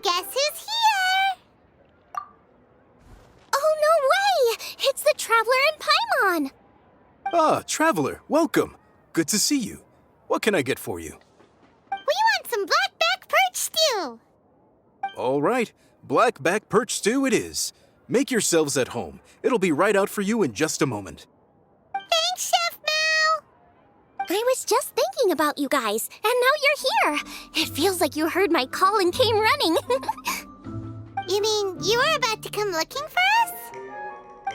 guess who's here? Oh, no way! It's the Traveler and Paimon! Ah, Traveler, welcome. Good to see you. What can I get for you? We want some blackback perch stew! All right, blackback perch stew it is. Make yourselves at home. It'll be right out for you in just a moment. Thanks, Chef Mao! I was just thinking about you guys, and now you're here! It feels like you heard my call and came running. You mean you were about to come looking for us?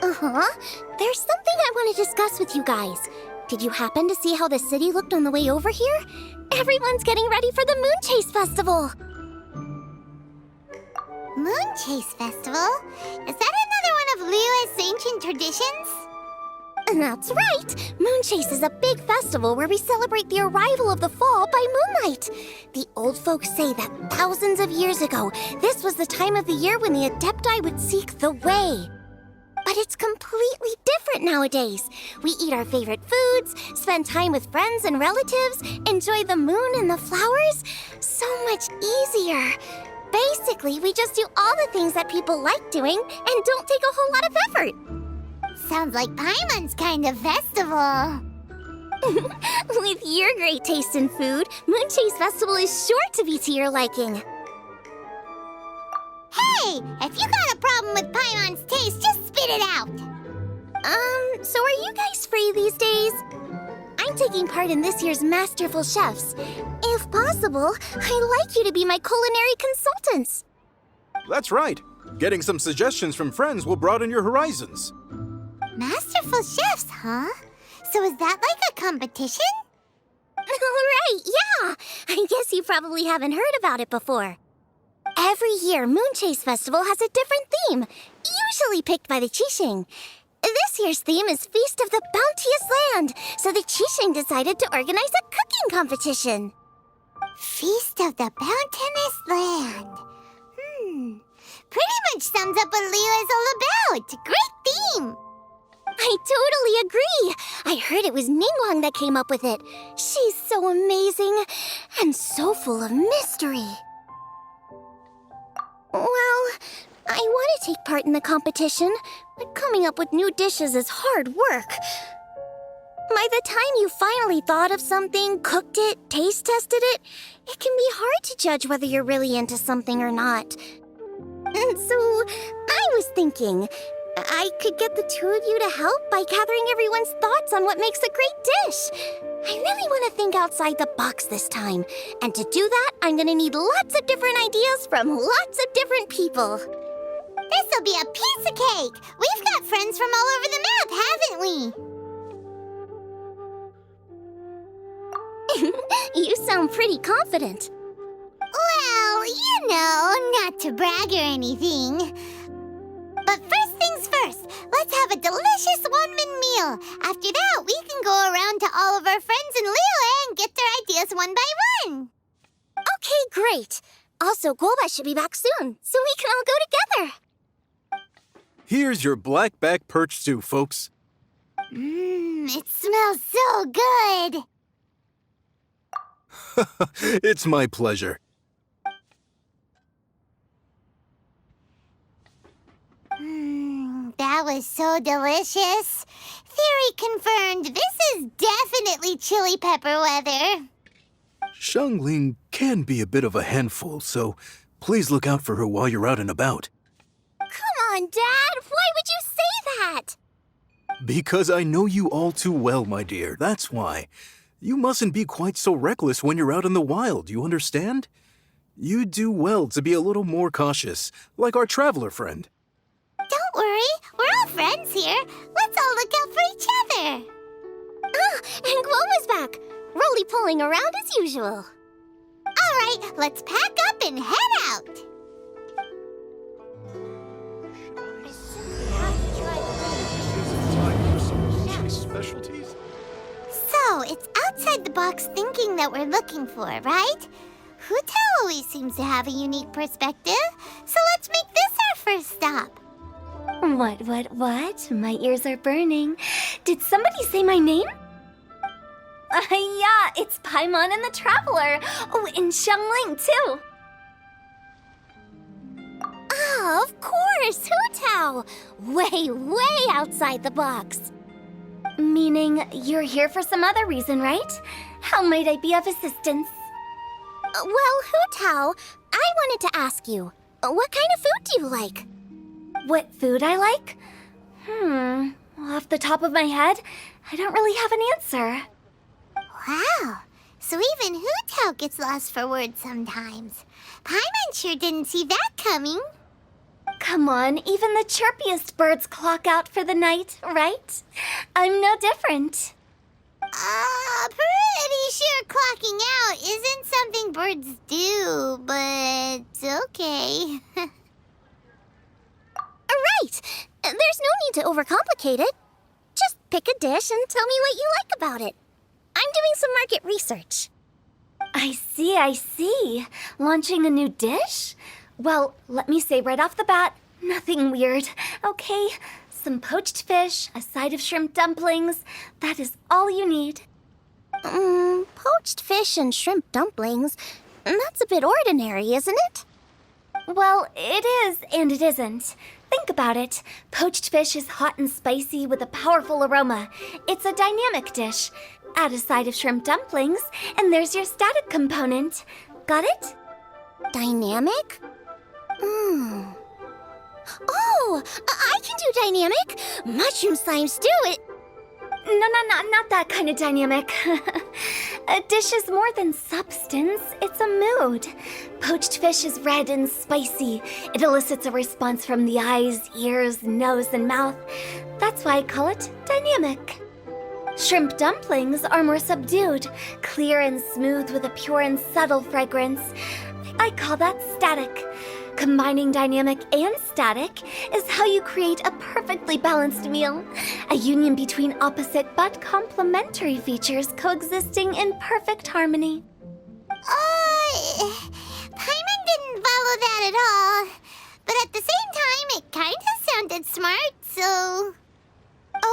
Uh-huh. There's something I want to discuss with you guys. Did you happen to see how the city looked on the way over here? Everyone's getting ready for the Moon Chase Festival. Moon Chase Festival? Is that another one of Liyue's ancient traditions? That's right! Moon Chase is a big festival where we celebrate the arrival of the fall by moonlight. The old folks say that thousands of years ago, this was the time of the year when the Adepti would seek the way. But it's completely different nowadays. We eat our favorite foods, spend time with friends and relatives, enjoy the moon and the flowers. So much easier. Basically, we just do all the things that people like doing and don't take a whole lot of effort. Sounds like Paimon's kind of festival. With your great taste in food, Moon Chase Festival is sure to be to your liking. Hey! If you got a problem with Paimon's taste, just spit it out! So are you guys free these days? I'm taking part in this year's Masterful Chefs. If possible, I'd like you to be my culinary consultants. That's right. Getting some suggestions from friends will broaden your horizons. Masterful Chefs, huh? So is that like a competition? Right, yeah! I guess you probably haven't heard about it before. Every year, Moon Chase Festival has a different theme, usually picked by the Qixing. This year's theme is Feast of the Bounteous Land, so the Qixing decided to organize a cooking competition. Feast of the Bounteous Land. Pretty much sums up what Liyue is all about. Great theme! I totally agree. I heard it was Ningguang that came up with it. She's so amazing and so full of mystery. Well, I want to take part in the competition, but coming up with new dishes is hard work. By the time you finally thought of something, cooked it, taste tested it, it can be hard to judge whether you're really into something or not. And so, I was thinking, I could get the two of you to help by gathering everyone's thoughts on what makes a great dish. I really want to think outside the box this time. And to do that, I'm going to need lots of different ideas from lots of different people. This'll be a piece of cake! We've got friends from all over the map, haven't we? You sound pretty confident. Well, you know, not to brag or anything. But first things first, let's have a delicious one-min meal. After that, we can go around to all of our friends in Liyue and get their ideas one by one. Okay, great. Also, Golba should be back soon, so we can all go together. Here's your blackback perch stew, folks. It smells so good. It's my pleasure. That was so delicious. Theory confirmed, this is definitely chili pepper weather. Xiangling can be a bit of a handful, so please look out for her while you're out and about. Come on, Dad. Why would you say that? Because I know you all too well, my dear. That's why. You mustn't be quite so reckless when you're out in the wild, you understand? You do well to be a little more cautious, like our traveler friend. Don't worry. We're all friends here. Let's all look out for each other. Ah, and Guoma's back. Roly-poling around as usual. All right, let's pack up and head out. Specialties? So, it's outside the box thinking that we're looking for, right? Hu-Tao always seems to have a unique perspective, so let's make this our first stop. What? My ears are burning. Did somebody say my name? Yeah, it's Paimon and the Traveler. Oh, and Xiangling, too. Of course, Hu-Tao! Way outside the box. Meaning you're here for some other reason, right? How might I be of assistance? Well, Hu-Tao, I wanted to ask you, what kind of food do you like? What food I like? Off the top of my head, I don't really have an answer. Wow, so even Hu-Tao gets lost for words sometimes. Paimon sure didn't see that coming. Come on, even the chirpiest birds clock out for the night, right? I'm no different. Pretty sure clocking out isn't something birds do, but okay. Right! There's no need to overcomplicate it. Just pick a dish and tell me what you like about it. I'm doing some market research. I see. Launching a new dish? Well, let me say right off the bat, nothing weird, okay? Some poached fish, a side of shrimp dumplings. That is all you need. Poached fish and shrimp dumplings? That's a bit ordinary, isn't it? Well, it is and it isn't. Think about it. Poached fish is hot and spicy with a powerful aroma. It's a dynamic dish. Add a side of shrimp dumplings, and there's your static component. Got it? Dynamic? Oh, I can do dynamic. Mushroom slime stew it. No, not that kind of dynamic. A dish is more than substance, it's a mood. Poached fish is red and spicy. It elicits a response from the eyes, ears, nose, and mouth. That's why I call it dynamic. Shrimp dumplings are more subdued, clear and smooth with a pure and subtle fragrance. I call that static. Combining dynamic and static is how you create a perfectly balanced meal. A union between opposite but complementary features coexisting in perfect harmony. Paimon didn't follow that at all. But at the same time, it kind of sounded smart, so...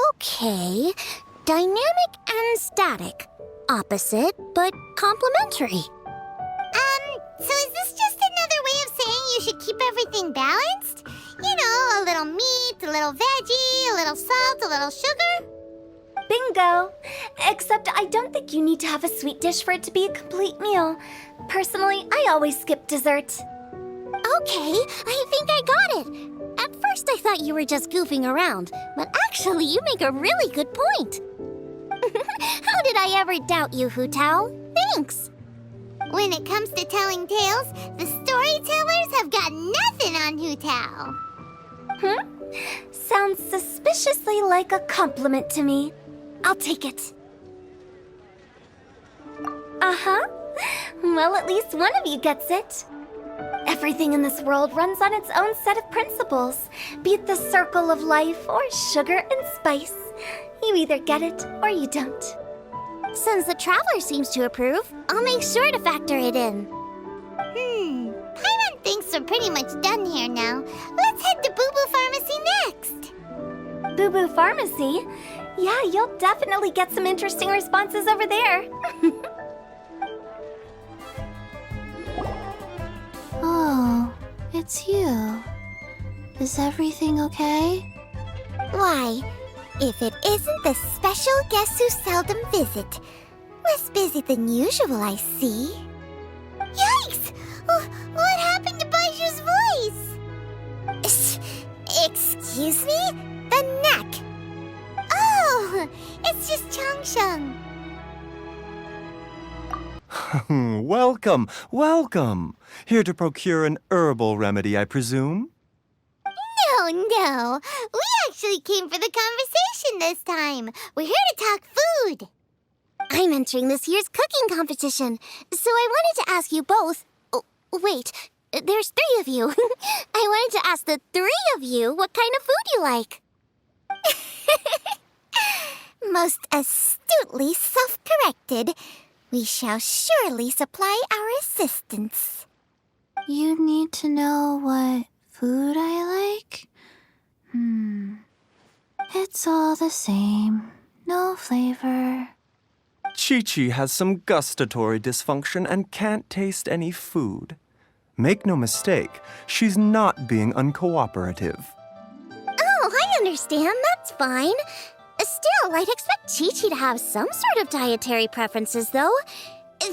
Okay, dynamic and static. Opposite, but complementary. So is this just another way of saying you should keep everything balanced? You know, a little meat, a little veggie, a little salt, a little sugar? Bingo! Except I don't think you need to have a sweet dish for it to be a complete meal. Personally, I always skip dessert. Okay, I think I got it. At first I thought you were just goofing around, but actually you make a really good point. How did I ever doubt you, Hu-Tao? Thanks. When it comes to telling tales, the storytellers have got nothing on Hu-Tao. Sounds suspiciously like a compliment to me. I'll take it. Uh-huh. Well, at least one of you gets it. Everything in this world runs on its own set of principles, be it the circle of life or sugar and spice. You either get it or you don't. Since the Traveler seems to approve, I'll make sure to factor it in. Paimon thinks we're pretty much done here now. Let's head to Boo Boo Pharmacy next. Boo Boo Pharmacy? Yeah, you'll definitely get some interesting responses over there. Oh, it's you. Is everything okay? Why, if it isn't the special guest who seldom visit. Less busy than usual, I see. Yikes! What happened to Baiju's voice? Excuse me? The neck. Oh, it's just Changsheng. Welcome. Here to procure an herbal remedy, I presume? No. We actually came for the conversation this time. We're here to talk food. I'm entering this year's cooking competition, so I wanted to ask you both... Oh, wait, there's 3 of you. I wanted to ask the 3 of you what kind of food you like. Most astutely self-corrected. We shall surely supply our assistance. You need to know what food I like? It's all the same. No flavor. Chi-Chi has some gustatory dysfunction and can't taste any food. Make no mistake, she's not being uncooperative. Oh, I understand. That's fine. Still, I'd expect Chi-Chi to have some sort of dietary preferences, though.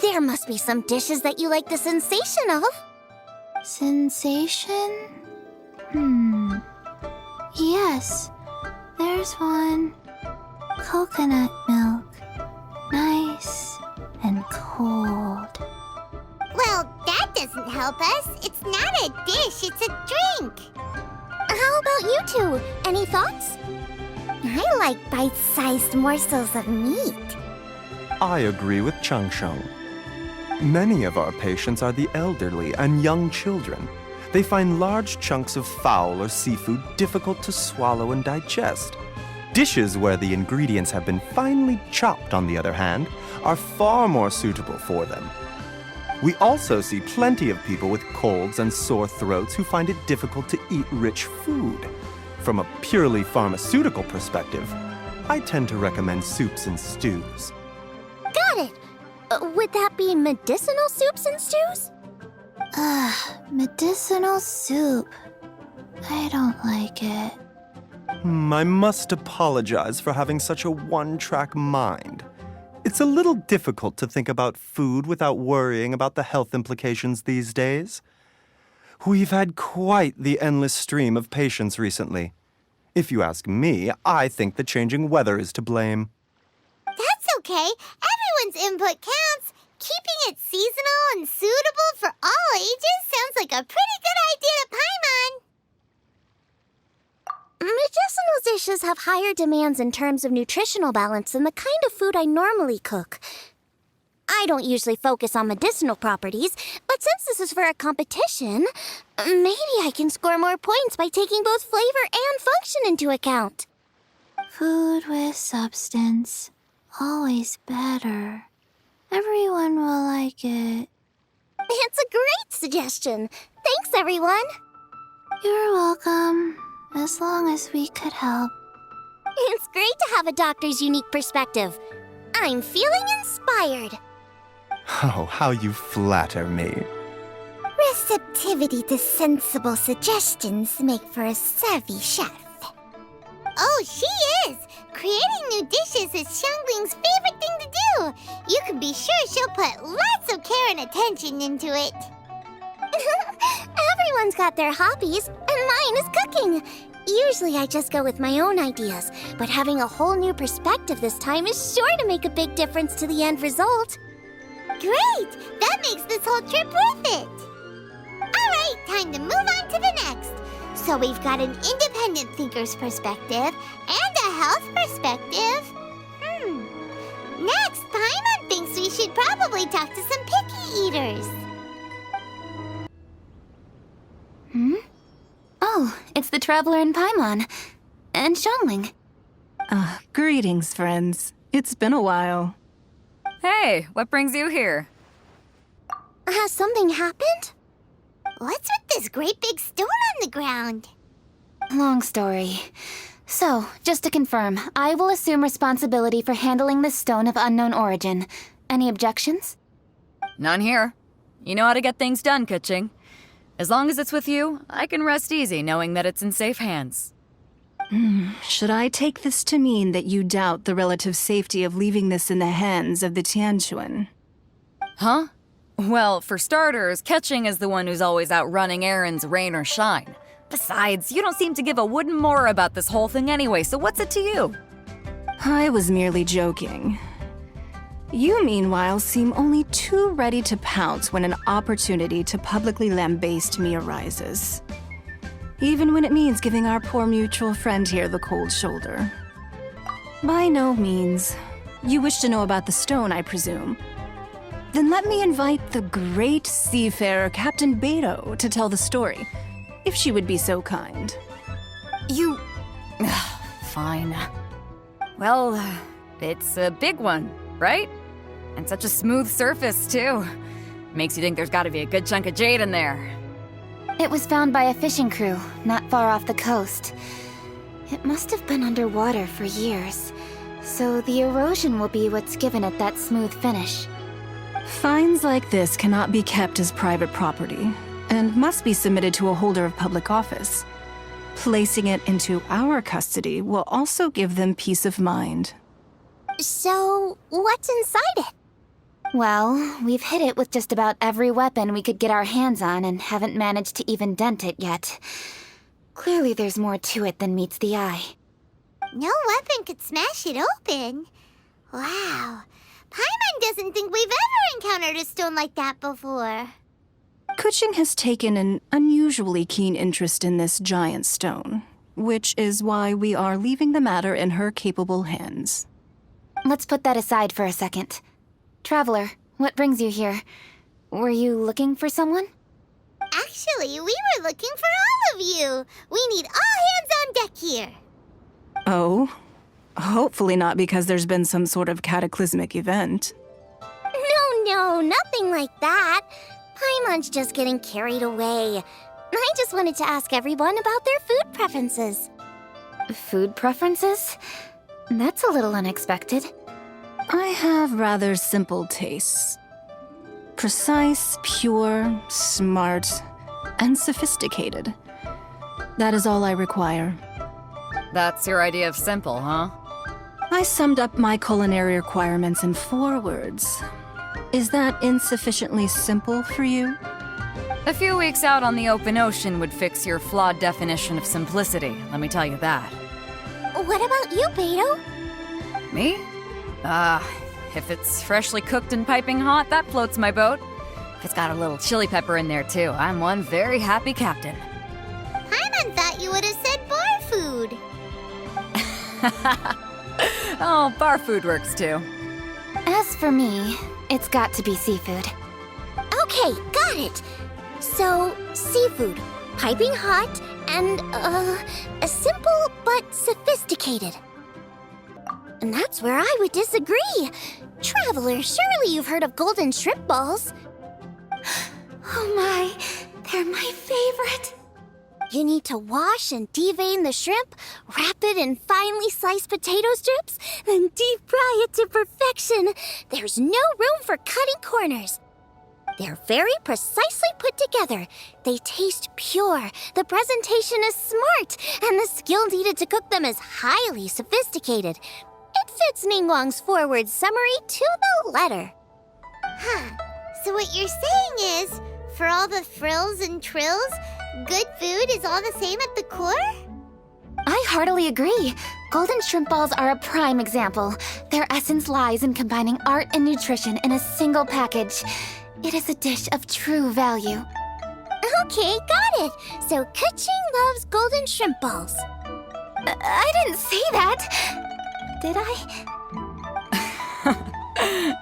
There must be some dishes that you like the sensation of. Sensation? Yes, there's one. Coconut milk. Nice and cold. Well, that doesn't help us. It's not a dish, it's a drink. How about you two? Any thoughts? I like bite-sized morsels of meat. I agree with Changsheng. Many of our patients are the elderly and young children. They find large chunks of fowl or seafood difficult to swallow and digest. Dishes where the ingredients have been finely chopped, on the other hand, are far more suitable for them. We also see plenty of people with colds and sore throats who find it difficult to eat rich food. From a purely pharmaceutical perspective, I tend to recommend soups and stews. Got it. Would that be medicinal soups and stews? Medicinal soup. I don't like it. I must apologize for having such a one-track mind. It's a little difficult to think about food without worrying about the health implications these days. We've had quite the endless stream of patients recently. If you ask me, I think the changing weather is to blame. That's okay. Everyone's input counts. Keeping it seasonal and suitable for all ages sounds like a pretty good idea to Paimon. Medicinal dishes have higher demands in terms of nutritional balance than the kind of food I normally cook. I don't usually focus on medicinal properties, but since this is for a competition, maybe I can score more points by taking both flavor and function into account. Food with substance. Always better. Everyone will like it. It's a great suggestion. Thanks, everyone. You're welcome. As long as we could help. It's great to have a doctor's unique perspective. I'm feeling inspired. Oh, how you flatter me. Receptivity to sensible suggestions make for a savvy chef. Oh, she is! Creating new dishes is Xiangling's favorite thing to do. You can be sure she'll put lots of care and attention into it. Everyone's got their hobbies, and mine is cooking. Usually I just go with my own ideas, but having a whole new perspective this time is sure to make a big difference to the end result. Great! That makes this whole trip worth it! Alright, time to move on to the next. So we've got an independent thinker's perspective and a health perspective. Next, Paimon thinks we should probably talk to some picky eaters. Oh, it's the Traveler and Paimon. And Xiangling. Greetings, friends. It's been a while. Hey, what brings you here? Has something happened? What's with this great big stone on the ground? Long story. So, just to confirm, I will assume responsibility for handling this stone of unknown origin. Any objections? None here. You know how to get things done, Kuching. As long as it's with you, I can rest easy knowing that it's in safe hands. Should I take this to mean that you doubt the relative safety of leaving this in the hands of the Tianquan? Huh? Well, for starters, Kuching is the one who's always out running errands, rain or shine. Besides, you don't seem to give a wooden more about this whole thing anyway, so what's it to you? I was merely joking. You, meanwhile, seem only too ready to pounce when an opportunity to publicly lambaste me arises. Even when it means giving our poor mutual friend here the cold shoulder. By no means. You wish to know about the stone, I presume. Then let me invite the great seafarer Captain Beto to tell the story, if she would be so kind. You... Fine. Well, it's a big one, right? And such a smooth surface, too. Makes you think there's gotta be a good chunk of jade in there. It was found by a fishing crew, not far off the coast. It must have been underwater for years, so the erosion will be what's given it that smooth finish. Finds like this cannot be kept as private property. and must be submitted to a holder of public office. Placing it into our custody will also give them peace of mind. So, what's inside it? Well, we've hit it with just about every weapon we could get our hands on and haven't managed to even dent it yet. Clearly there's more to it than meets the eye. No weapon could smash it open. Wow. Paimon doesn't think we've ever encountered a stone like that before. Kuching has taken an unusually keen interest in this giant stone, which is why we are leaving the matter in her capable hands. Let's put that aside for a second. Traveler, what brings you here? Were you looking for someone? Actually, we were looking for all of you. We need all hands on deck here. Oh? Hopefully not because there's been some sort of cataclysmic event. No, nothing like that. Paimon's just getting carried away. I just wanted to ask everyone about their food preferences. Food preferences? That's a little unexpected. I have rather simple tastes. Precise, pure, smart, and sophisticated. That is all I require. That's your idea of simple, huh? I summed up my culinary requirements in 4 words. Is that insufficiently simple for you? A few weeks out on the open ocean would fix your flawed definition of simplicity, let me tell you that. What about you, Beto? Me? If it's freshly cooked and piping hot, that floats my boat. If it's got a little chili pepper in there, too, I'm one very happy captain. Paimon thought you would have said bar food. Oh, bar food works, too. As for me, it's got to be seafood. Okay, got it. So, seafood, piping hot, and, simple but sophisticated. And that's where I would disagree. Traveler, surely you've heard of golden shrimp balls. Oh my, they're my favorite. You need to wash and devein the shrimp, wrap it in finely sliced potato strips, then deep fry it to perfection. There's no room for cutting corners. They're very precisely put together. They taste pure, the presentation is smart, and the skill needed to cook them is highly sophisticated. It fits Ningguang's forward summary to the letter. Huh. So what you're saying is, for all the frills and trills, good food is all the same at the core? I heartily agree. Golden shrimp balls are a prime example. Their essence lies in combining art and nutrition in a single package. It is a dish of true value. Okay, got it. So Kuching loves golden shrimp balls. I didn't say that. Did I?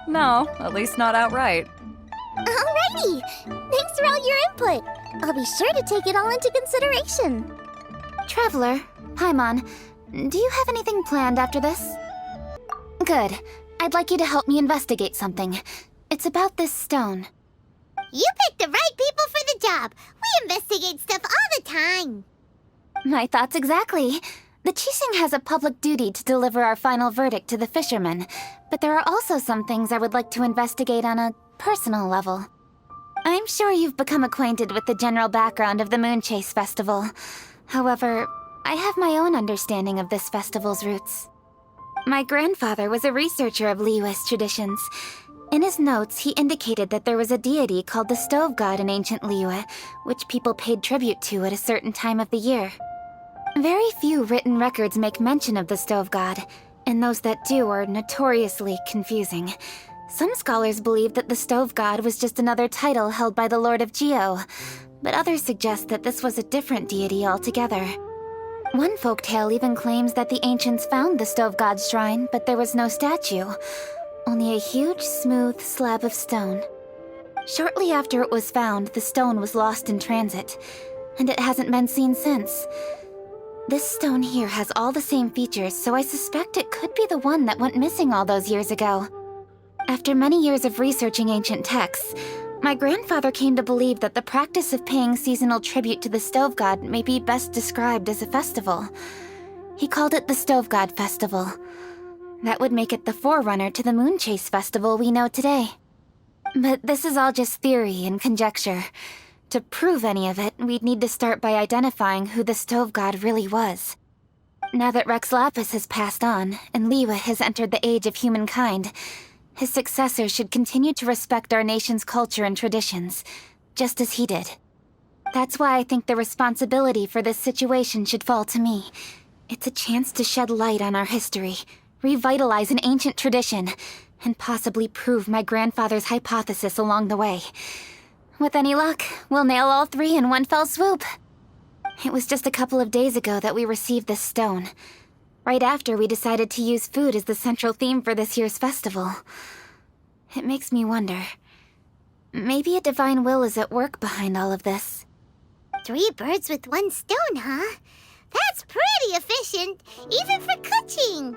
No, at least not outright. Alrighty. Thanks for all your input. I'll be sure to take it all into consideration. Traveler, Paimon, do you have anything planned after this? Good. I'd like you to help me investigate something. It's about this stone. You picked the right people for the job. We investigate stuff all the time. My thoughts exactly. The Qixing has a public duty to deliver our final verdict to the fishermen, but there are also some things I would like to investigate on a personal level. I'm sure you've become acquainted with the general background of the Moonchase Festival. However, I have my own understanding of this festival's roots. My grandfather was a researcher of Liyue's traditions. In his notes, he indicated that there was a deity called the Stove God in ancient Liyue, which people paid tribute to at a certain time of the year. Very few written records make mention of the Stove God, and those that do are notoriously confusing. Some scholars believe that the Stove God was just another title held by the Lord of Geo, but others suggest that this was a different deity altogether. One folktale even claims that the ancients found the Stove God's shrine, but there was no statue, only a huge, smooth slab of stone. Shortly after it was found, the stone was lost in transit, and it hasn't been seen since. This stone here has all the same features, so I suspect it could be the one that went missing all those years ago. After many years of researching ancient texts, my grandfather came to believe that the practice of paying seasonal tribute to the Stove God may be best described as a festival. He called it the Stove God Festival. That would make it the forerunner to the Moonchase Festival we know today. But this is all just theory and conjecture. to prove any of it, we'd need to start by identifying who the Stove God really was. Now that Rex Lapis has passed on, and Liyue has entered the age of humankind, his successor should continue to respect our nation's culture and traditions, just as he did. That's why I think the responsibility for this situation should fall to me. It's a chance to shed light on our history, revitalize an ancient tradition, and possibly prove my grandfather's hypothesis along the way. With any luck, we'll nail all three in one fell swoop. It was just a couple of days ago that we received this stone, right after we decided to use food as the central theme for this year's festival. It makes me wonder. Maybe a divine will is at work behind all of this. 3 birds with 1 stone, huh? That's pretty efficient, even for cooking.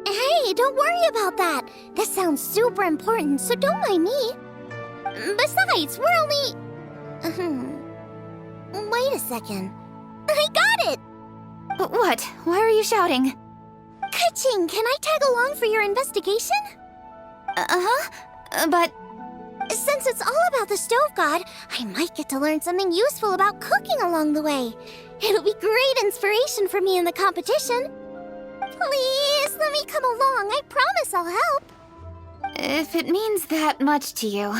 Hey, don't worry about that. This sounds super important, so don't mind me. Besides, we're only... Wait a second. I got it! What? Why are you shouting? Ka-ching, can I tag along for your investigation? But... Since it's all about the Stove God, I might get to learn something useful about cooking along the way. It'll be great inspiration for me in the competition. Please, let me come along. I promise I'll help. if it means that much to you...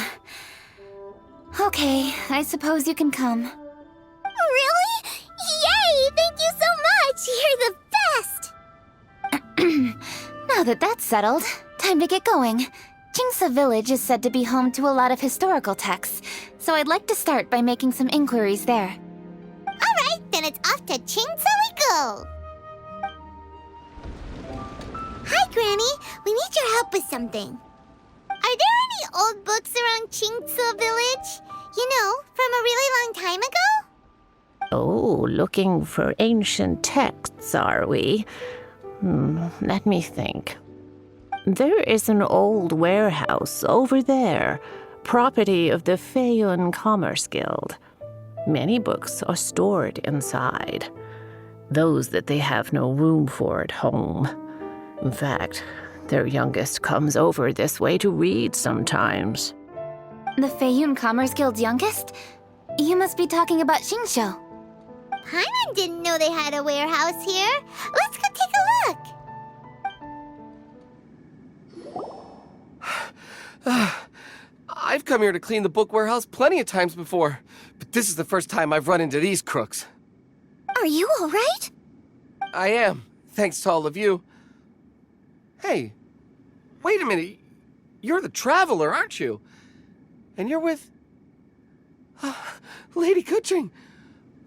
Okay, I suppose you can come. Really? Yay! Thank you so much! You're the best! Now that that's settled, time to get going. Jingsa Village is said to be home to a lot of historical texts, so I'd like to start by making some inquiries there. Alright, then it's off to Jingsa we go! Hi, Granny. We need your help with something. Are there any old books around Jingsa Village? You know, from a really long time ago? Oh, looking for ancient texts, are we? Let me think. There is an old warehouse over there, property of the Feiyun Commerce Guild. Many books are stored inside, those that they have no room for at home. In fact, their youngest comes over this way to read sometimes. The Feiyun Commerce Guild's youngest? You must be talking about Xingqiu. Paimon didn't know they had a warehouse here. Let's go take a look. I've come here to clean the book warehouse plenty of times before, but this is the first time I've run into these crooks. Are you all right? I am, thanks to all of you. Hey, wait a minute. You're the traveler, aren't you? And you're with... Lady Kuching.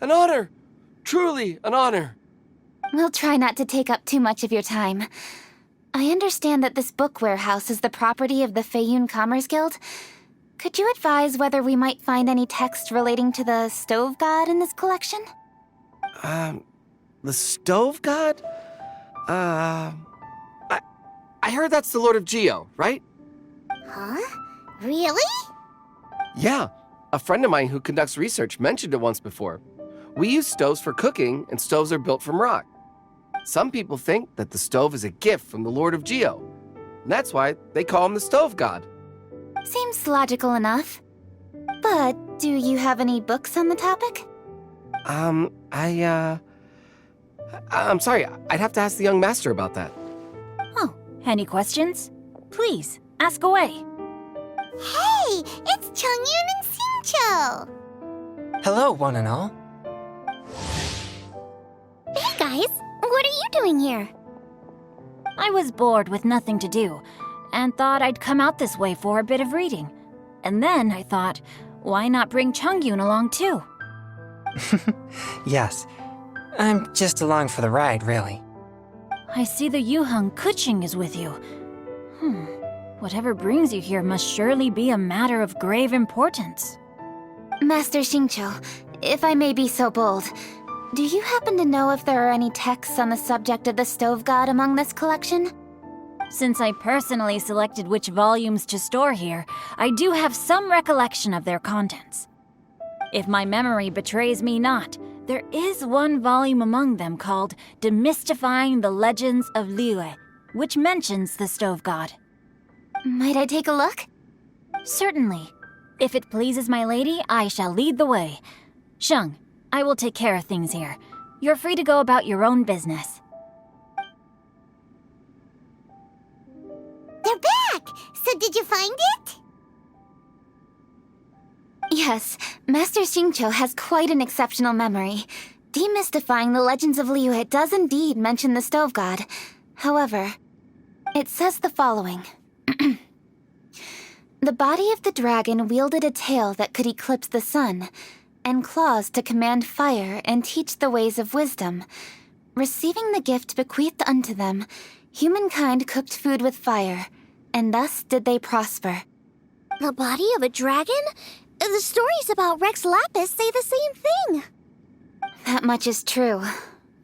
An honor. Truly an honor. We'll try not to take up too much of your time. I understand that this book warehouse is the property of the Feiyun Commerce Guild. Could you advise whether we might find any text relating to the Stove God in this collection? The Stove God? I heard that's the Lord of Geo, right? Huh? Really? Yeah, a friend of mine who conducts research mentioned it once before. We use stoves for cooking, and stoves are built from rock. Some people think that the stove is a gift from the Lord of Geo. And that's why they call him the Stove God. Seems logical enough. But do you have any books on the topic? I'm sorry, I'd have to ask the young master about that. Oh, any questions? Please, ask away. Hey, it's Chongyun and Xingqiu. Hello, one and all. Hey guys, what are you doing here? I was bored with nothing to do, and thought I'd come out this way for a bit of reading. And then I thought, why not bring Chongyun along too? Yes, I'm just along for the ride, really. I see the Yuheng Kuching is with you. Whatever brings you here must surely be a matter of grave importance. Master Xingqiu, if I may be so bold, do you happen to know if there are any texts on the subject of the Stove God among this collection? Since I personally selected which volumes to store here, I do have some recollection of their contents. If my memory betrays me not, there is one volume among them called Demystifying the Legends of Liyue, which mentions the Stove God. Might I take a look? Certainly. If it pleases my lady, I shall lead the way. Sheng, I will take care of things here. You're free to go about your own business. They're back! So did you find it? Yes, Master Xingqiu has quite an exceptional memory. Demystifying the legends of Liyue does indeed mention the stove god. However, it says the following. The body of the dragon wielded a tail that could eclipse the sun, and claws to command fire and teach the ways of wisdom. Receiving the gift bequeathed unto them, humankind cooked food with fire, and thus did they prosper. The body of a dragon? The stories about Rex Lapis say the same thing. That much is true,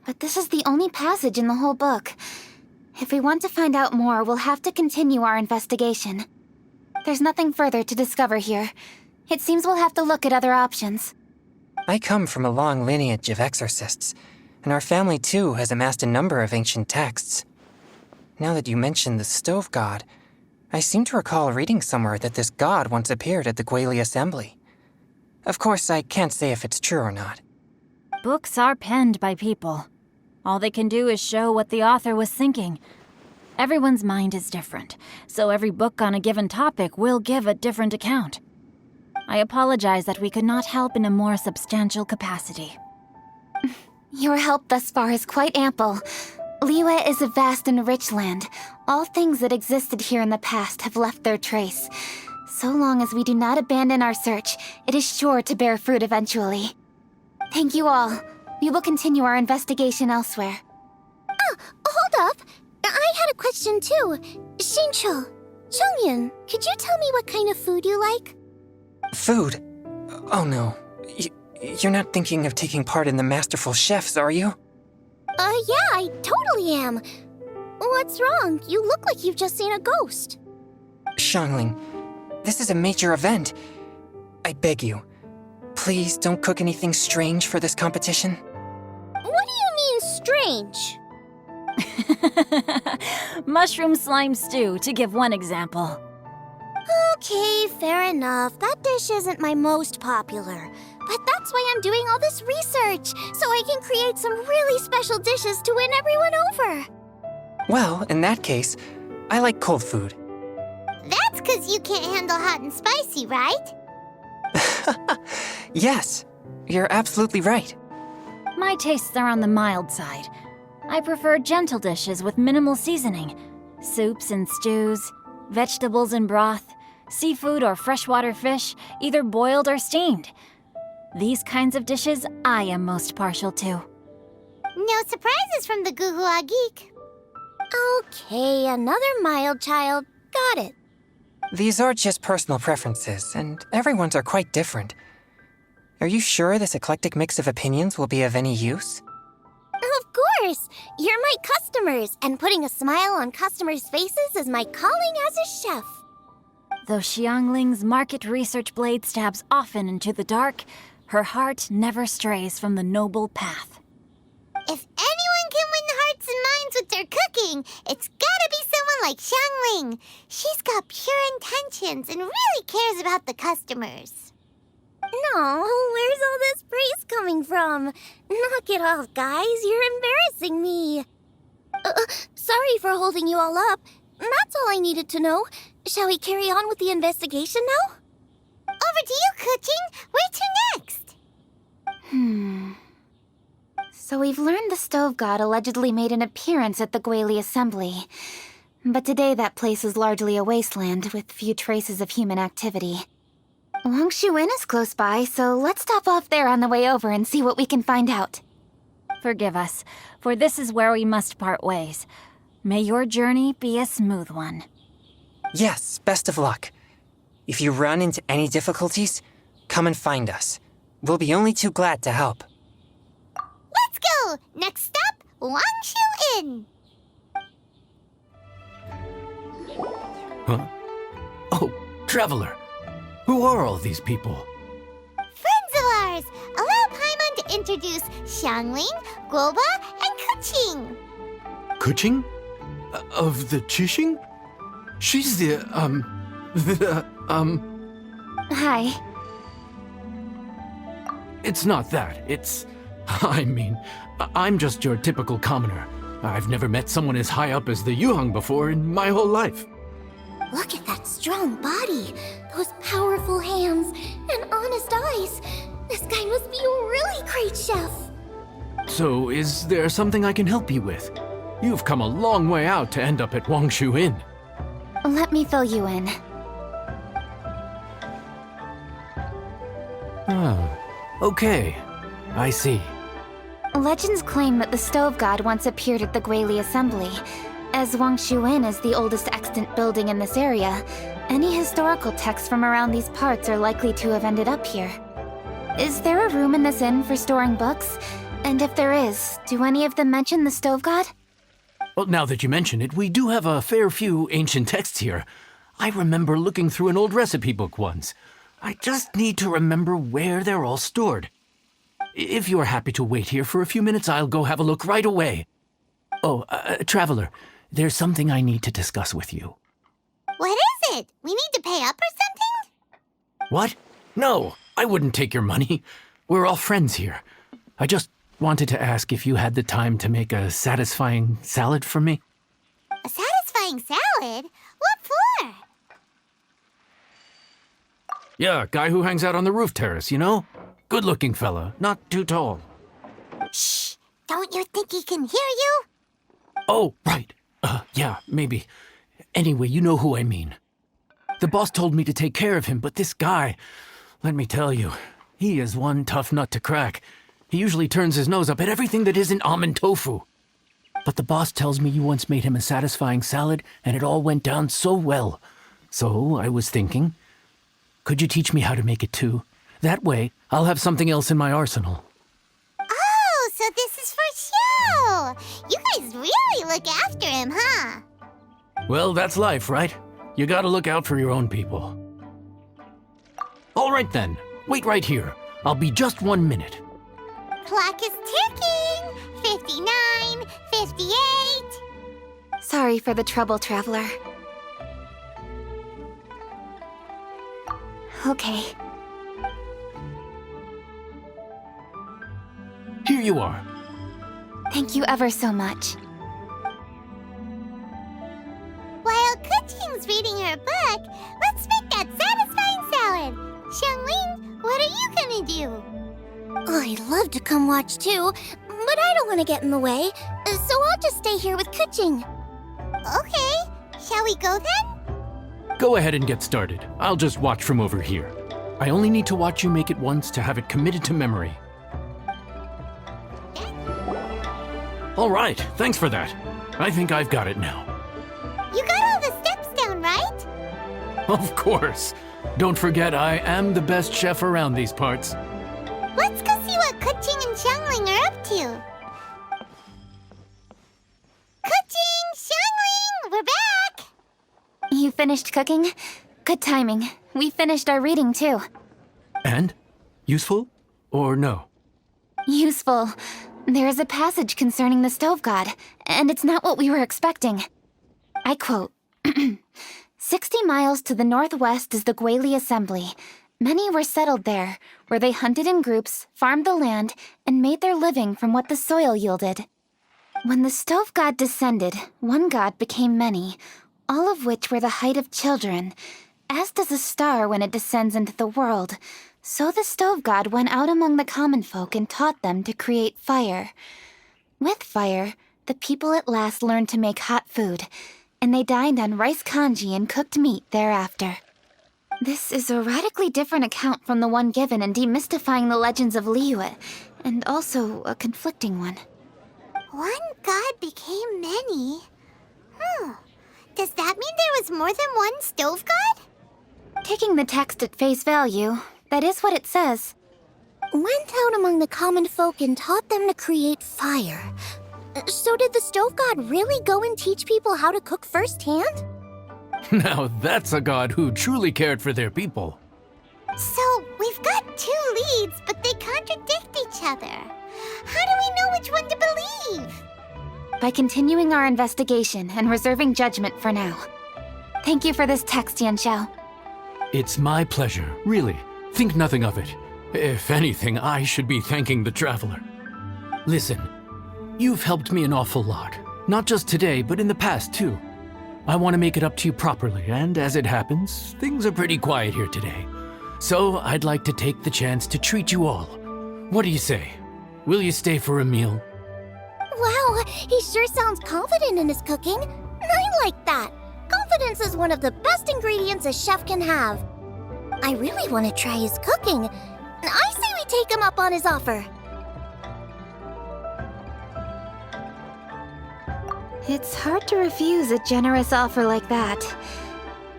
but this is the only passage in the whole book. If we want to find out more, we'll have to continue our investigation. There's nothing further to discover here. It seems we'll have to look at other options. I come from a long lineage of exorcists, and our family too has amassed a number of ancient texts. Now that you mention the stove god, I seem to recall reading somewhere that this god once appeared at the Guili Assembly. Of course, I can't say if it's true or not. Books are penned by people. All they can do is show what the author was thinking. Everyone's mind is different, so every book on a given topic will give a different account. I apologize that we could not help in a more substantial capacity. Your help thus far is quite ample. Liyue is a vast and rich land. All things that existed here in the past have left their trace. So long as we do not abandon our search, it is sure to bear fruit eventually. Thank you all. We will continue our investigation elsewhere. Oh, hold up. I had a question too. Xingqiu, Chongyan, could you tell me what kind of food you like? Food? Oh no. You're not thinking of taking part in the Masterful Chefs, are you? Yeah, I totally am. What's wrong? You look like you've just seen a ghost. Xiangling, this is a major event. I beg you, please don't cook anything strange for this competition. What do you mean, strange? Mushroom slime stew, to give one example. Okay, fair enough. That dish isn't my most popular. But that's why I'm doing all this research, so I can create some really special dishes to win everyone over. Well, in that case, I like cold food. That's 'cause you can't handle hot and spicy, right? Yes, you're absolutely right. My tastes are on the mild side. I prefer gentle dishes with minimal seasoning. Soups and stews, vegetables and broth, seafood or freshwater fish, either boiled or steamed. These kinds of dishes I am most partial to. No surprises from the Guhua Geek. Okay, another mild child. Got it. These are just personal preferences, and everyone's are quite different. Are you sure this eclectic mix of opinions will be of any use? Of course! You're my customers, and putting a smile on customers' faces is my calling as a chef. Though Xiangling's market research blade stabs often into the dark, her heart never strays from the noble path. If anyone can win the hearts and minds with their cooking, it's gotta be someone like Xiangling. She's got pure intentions and really cares about the customers. No, where's all this praise coming from? Knock it off, guys. You're embarrassing me. Sorry for holding you all up. That's all I needed to know. Shall we carry on with the investigation now? Over to you, Kuching. Where to next? So we've learned the stove god allegedly made an appearance at the Guili Assembly. But today that place is largely a wasteland with few traces of human activity. Longshu Inn is close by, so let's stop off there on the way over and see what we can find out. Forgive us, for this is where we must part ways. May your journey be a smooth one. Yes, best of luck. If you run into any difficulties, come and find us. We'll be only too glad to help. Let's go! Next stop, Longshu Inn. Huh? Oh, Traveler. Who are all these people? Friends of ours! Allow Paimon to introduce Xiangling, Guoba, and Kuching. Kuching? Of the Chishing? She's the Hi. It's not that. I'm just your typical commoner. I've never met someone as high up as the Yuheng before in my whole life. Look at that strong body, those powerful hands, and honest eyes. This guy must be a really great chef. So, is there something I can help you with? You've come a long way out to end up at Wangshu Inn. Let me fill you in. Oh, okay. I see. Legends claim that the Stove God once appeared at the Guili Assembly. As Wangshu Inn is the oldest extant building in this area, any historical texts from around these parts are likely to have ended up here. Is there a room in this inn for storing books? And if there is, do any of them mention the Stove God? Well, now that you mention it, we do have a fair few ancient texts here. I remember looking through an old recipe book once. I just need to remember where they're all stored. If you're happy to wait here for a few minutes, I'll go have a look right away. Oh, Traveler, there's something I need to discuss with you. What is it? We need to pay up or something? What? No, I wouldn't take your money. We're all friends here. I just wanted to ask if you had the time to make a satisfying salad for me. A satisfying salad? What for? Yeah, guy who hangs out on the roof terrace, you know? Good-looking fella, not too tall. Shh! Don't you think he can hear you? Oh, right. Yeah, maybe. Anyway, you know who I mean. The boss told me to take care of him, but this guy, let me tell you, he is one tough nut to crack. He usually turns his nose up at everything that isn't almond tofu. But the boss tells me you once made him a satisfying salad, and it all went down so well. So I was thinking, could you teach me how to make it too? That way, I'll have something else in my arsenal. Oh, so this is for show! You guys really look after him, huh? Well, that's life, right? You gotta look out for your own people. All right then, wait right here. I'll be just 1 minute. Clock is ticking! 59, 58... Sorry for the trouble, Traveler. Okay. Here you are. Thank you ever so much. While Kuching's reading her book, let's make that satisfying salad. Xiangling, what are you gonna do? I'd love to come watch too, but I don't want to get in the way, so I'll just stay here with Kuching. Okay, shall we go then? Go ahead and get started. I'll just watch from over here. I only need to watch you make it once to have it committed to memory. All right, thanks for that. I think I've got it now. You got all the steps down, right? Of course. Don't forget, I am the best chef around these parts. Let's go see what Kuching and Xiangling are up to. Kuching! Xiangling! We're back! You finished cooking? Good timing. We finished our reading too. And? Useful? Or no? Useful. There is a passage concerning the Stove God, and it's not what we were expecting. I quote, 60 miles to the northwest is the Guili Assembly. Many were settled there, where they hunted in groups, farmed the land, and made their living from what the soil yielded. When the Stove God descended, one god became many, all of which were the height of children. As does a star when it descends into the world, so the Stove God went out among the common folk and taught them to create fire. With fire, the people at last learned to make hot food, and they dined on rice congee and cooked meat thereafter. This is a radically different account from the one given in Demystifying the Legends of Liyue, and also a conflicting one. One god became many? Does that mean there was more than one Stove God? Taking the text at face value, that is what it says. Went out among the common folk and taught them to create fire. So did the Stove God really go and teach people how to cook firsthand? Now that's a god who truly cared for their people. So, we've got two leads, but they contradict each other. How do we know which one to believe? By continuing our investigation and reserving judgment for now. Thank you for this text, Yanxiao. It's my pleasure, really. Think nothing of it. If anything, I should be thanking the traveler. Listen, you've helped me an awful lot. Not just today, but in the past, too. I want to make it up to you properly, and as it happens, things are pretty quiet here today. So I'd like to take the chance to treat you all. What do you say? Will you stay for a meal? Wow, he sure sounds confident in his cooking. I like that. Confidence is one of the best ingredients a chef can have. I really want to try his cooking. I say we take him up on his offer. It's hard to refuse a generous offer like that.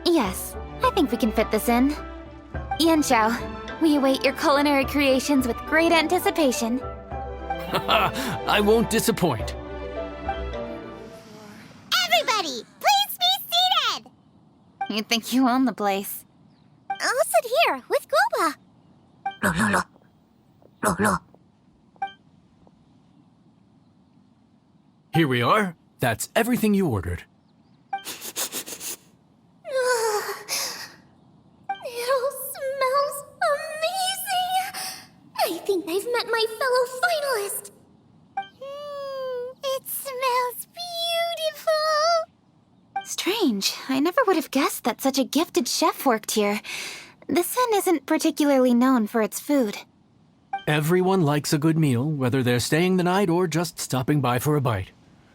Yes, I think we can fit this in. Yanxiao, we await your culinary creations with great anticipation. I won't disappoint. Everybody, please be seated! You think you own the place? I'll sit here with Guoba. Here we are. That's everything you ordered. It all smells amazing! I think I've met my fellow finalist. It smells beautiful! Strange. I never would have guessed that such a gifted chef worked here. This inn isn't particularly known for its food. Everyone likes a good meal, whether they're staying the night or just stopping by for a bite.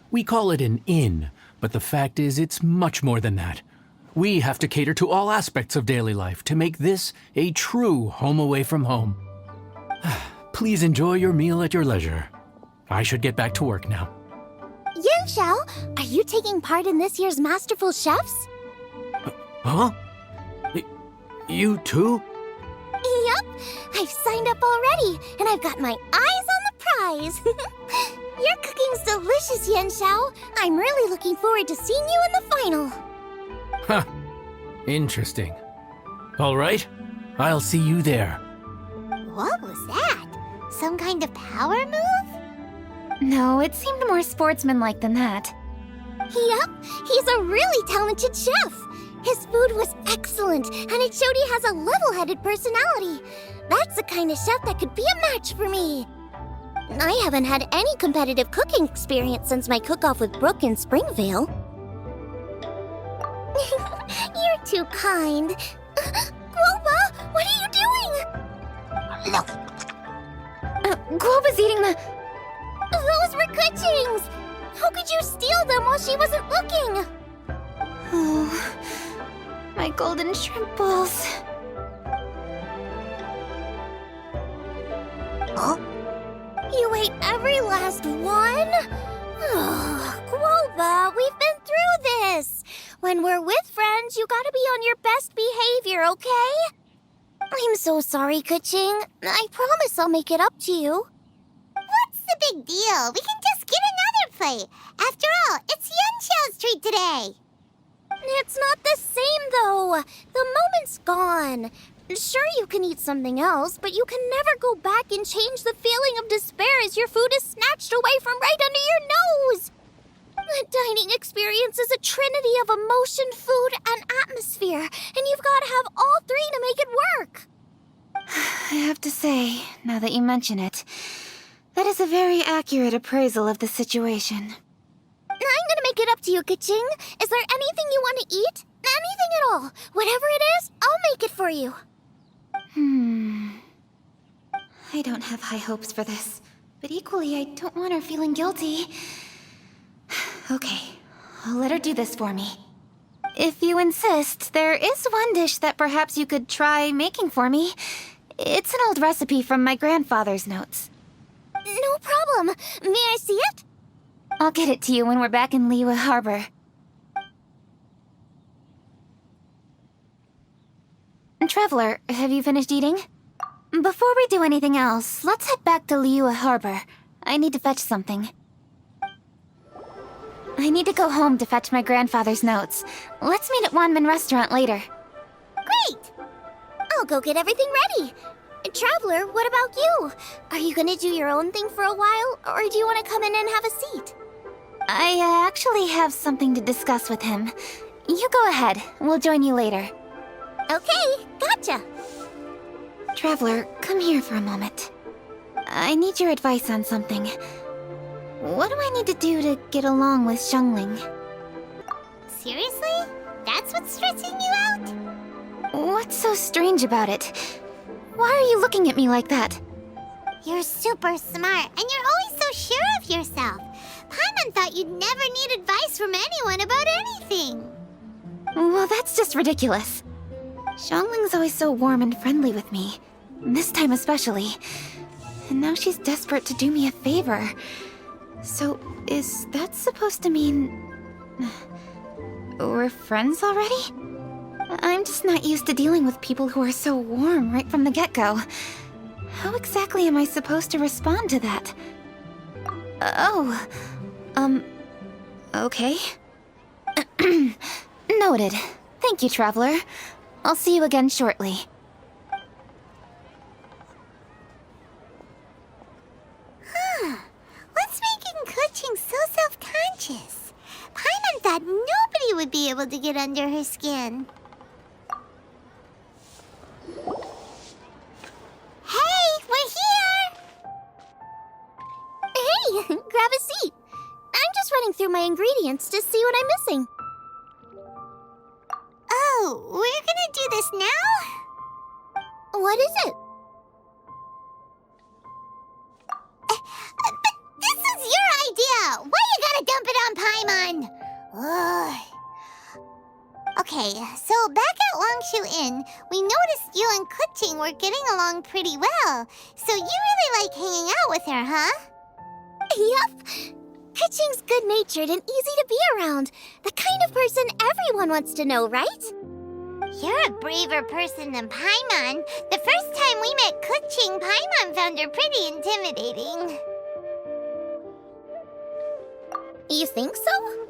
We call it an inn, but the fact is it's much more than that. We have to cater to all aspects of daily life to make this a true home away from home. Please enjoy your meal at your leisure. I should get back to work now. Yanxiao, are you taking part in this year's Masterful Chefs? Huh? You too? Yup, I've signed up already, and I've got my eyes on the prize. Your cooking's delicious, Yanxiao. I'm really looking forward to seeing you in the final. Huh. Interesting. All right, I'll see you there. What was that? Some kind of power move? No, it seemed more sportsmanlike than that. Yup, he's a really talented chef. His food was excellent, and it showed he has a level-headed personality. That's the kind of chef that could be a match for me. I haven't had any competitive cooking experience since my cook-off with Brooke in Springvale. You're too kind. Guoba, what are you doing? No. Guoba's eating the... Those were Kuching's! How could you steal them while she wasn't looking? Oh, my golden shrimp balls. Huh? You ate every last one? Guoba, we've been through this. When we're with friends, you gotta be on your best behavior, okay? I'm so sorry, Kuching. I promise I'll make it up to you. What's the big deal? We can just get another plate. After all, it's Yanxiao's treat today. It's not the same, though. The moment's gone. Sure, you can eat something else, but you can never go back and change the feeling of despair as your food is snatched away from right under your nose. The dining experience is a trinity of emotion, food, and atmosphere, and you've got to have all three to make it work. I have to say, now that you mention it, that is a very accurate appraisal of the situation. I'm gonna make it up to you, Kuching. Is there anything you want to eat? Anything at all. Whatever it is, I'll make it for you. I don't have high hopes for this, but equally I don't want her feeling guilty. Okay, I'll let her do this for me. If you insist, there is one dish that perhaps you could try making for me. It's an old recipe from my grandfather's notes. No problem. May I see it? I'll get it to you when we're back in Liyue Harbor. Traveler, have you finished eating? Before we do anything else, let's head back to Liyue Harbor. I need to fetch something. I need to go home to fetch my grandfather's notes. Let's meet at Wanmin Restaurant later. Great! I'll go get everything ready. Traveler, what about you? Are you gonna do your own thing for a while, or do you want to come in and have a seat? I actually have something to discuss with him. You go ahead. We'll join you later. Okay. gotcha. Traveler, come here for a moment. I need your advice on something. What do I need to do to get along with Xiangling? Seriously? That's what's stressing you out? What's so strange about it? Why are you looking at me like that? You're super smart, and you're always so sure of yourself. Paimon thought you'd never need advice from anyone about anything. Well, that's just ridiculous. Xiangling's always so warm and friendly with me. This time especially. And now she's desperate to do me a favor. So, is that supposed to mean... we're friends already? I'm just not used to dealing with people who are so warm right from the get-go. How exactly am I supposed to respond to that? Okay. Noted. Thank you, Traveler. I'll see you again shortly. What's making Kuching so self-conscious? Paimon thought nobody would be able to get under her skin. Hey, we're here! Hey, grab a seat. I'm just running through my ingredients to see what I'm missing. Oh, we're gonna do this now? What is it? But this is your idea! Why you gotta dump it on Paimon? Ugh. Okay, so back at Longshu Inn, we noticed you and Kuching were getting along pretty well. So you really like hanging out with her, huh? Yup. Kuching's good-natured and easy to be around. The kind of person everyone wants to know, right? You're a braver person than Paimon. The first time we met Kuching, Paimon found her pretty intimidating. You think so?